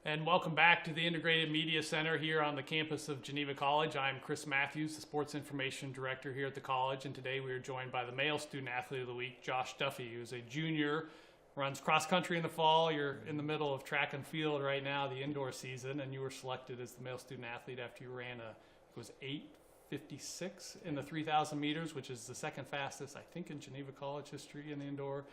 And welcome back to the Integrated Media Center here on the campus of Geneva College. I'm Chris Matthews, the Sports Information Director here at the college, and today we are joined by the male Student Athlete of the Week, Josh Duffie, who's a junior, runs cross country in the fall. You're in the middle of track and field right now, the indoor season, and you were selected as the male student athlete after you ran it was 8:56 in the 3,000 meters, which is the second fastest, I think, in Geneva College history in the indoor,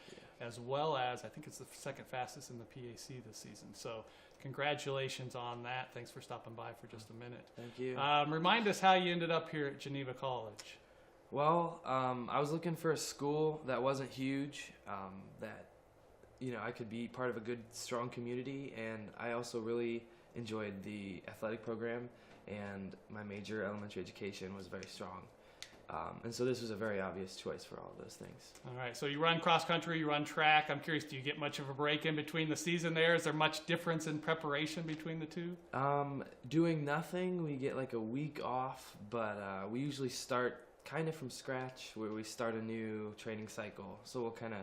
as well as I think it's the second fastest in the PAC this season. So congratulations on that. Thanks for stopping by for just a minute. Thank you. Remind us how you ended up here at Geneva College. Well, I was looking for a school that wasn't huge, that I could be part of a good, strong community, and I also really enjoyed the athletic program, and my major, elementary education, was very strong. And so this was a very obvious choice for all of those things. All right, so you run cross country, you run track. I'm curious, do you get much of a break in between the season there? Is there much difference in preparation between the two? Doing nothing, we get like a week off, but we usually start kind of from scratch, where we start a new training cycle. So we'll kind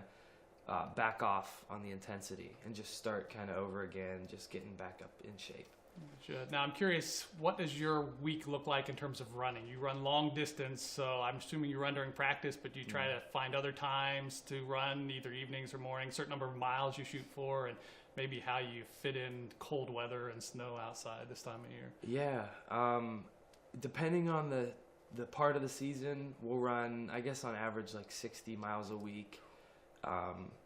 of back off on the intensity and just start kind of over again, just getting back up in shape. Now, I'm curious, what does your week look like in terms of running? You run long distance, so I'm assuming you run during practice, but do you try to find other times to run, either evenings or mornings, certain number of miles you shoot for, and maybe how you fit in cold weather and snow outside this time of year? Yeah, depending on the part of the season, we'll run, I guess on average, like 60 miles a week.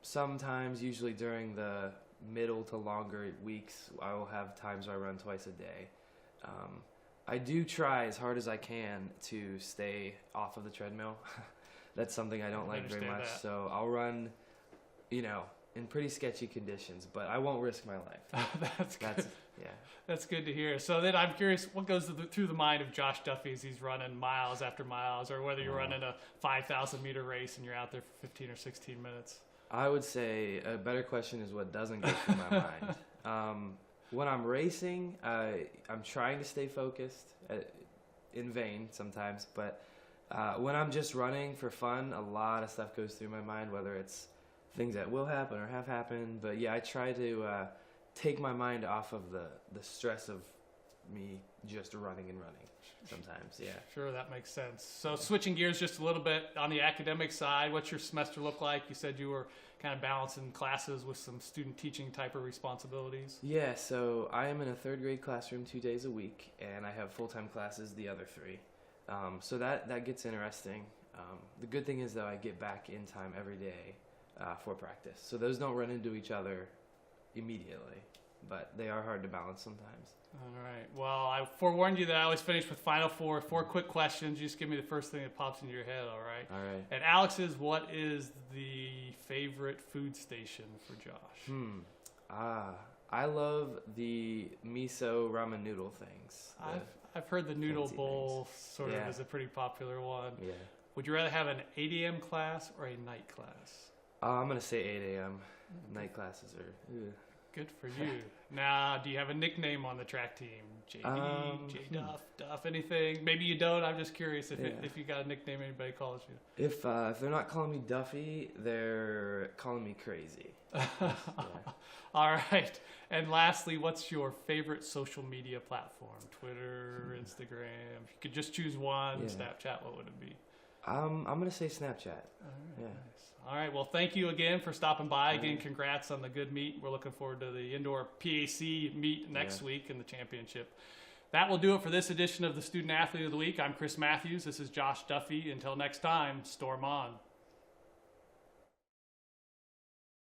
Sometimes, usually during the middle to longer weeks, I will have times where I run twice a day. I do try as hard as I can to stay off of the treadmill. That's something I don't like very much. That. So I'll run, in pretty sketchy conditions, but I won't risk my life. That's good. Yeah. That's good to hear. So then I'm curious, what goes through the mind of Josh Duffie as he's running miles after miles, or whether you're running a 5,000 meter race and you're out there for 15 or 16 minutes? I would say a better question is what doesn't go through my mind. When I'm racing, I'm trying to stay focused, in vain sometimes, but when I'm just running for fun, a lot of stuff goes through my mind, whether it's things that will happen or have happened. But yeah, I try to take my mind off of the stress of me just running sometimes. Yeah. Sure, that makes sense. So switching gears just a little bit on the academic side, what's your semester look like? You said you were kind of balancing classes with some student teaching type of responsibilities. Yeah, so I am in a third grade classroom 2 days a week, and I have full-time classes the other 3. So that gets interesting. The good thing is, though, I get back in time every day for practice. So those don't run into each other immediately, but they are hard to balance sometimes. All right. Well, I forewarned you that I always finish with Final Four. 4 quick questions. You just give me the first thing that pops into your head, all right? All right. At Alex's, what is the favorite food station for Josh? I love the miso ramen noodle things. I've heard the noodle bowl things. sort of is a pretty popular one. Yeah. Would you rather have an 8 a.m. class or a night class? I'm going to say 8 a.m. Night classes are... Ugh. Good for you. Now, do you have a nickname on the track team? JB, Duff, anything? Maybe you don't. I'm just curious if you got a nickname anybody calls you. If they're not calling me Duffie, they're calling me crazy. Yeah. All right. And lastly, what's your favorite social media platform? Twitter, Instagram? If you could just choose one, Snapchat, what would it be? I'm going to say Snapchat. All right, Yeah. nice. All right. Well, thank you again for stopping by. Again, congrats on the good meet. We're looking forward to the indoor PAC meet next week in the championship. That will do it for this edition of the Student Athlete of the Week. I'm Chris Matthews. This is Josh Duffie. Until next time, storm on.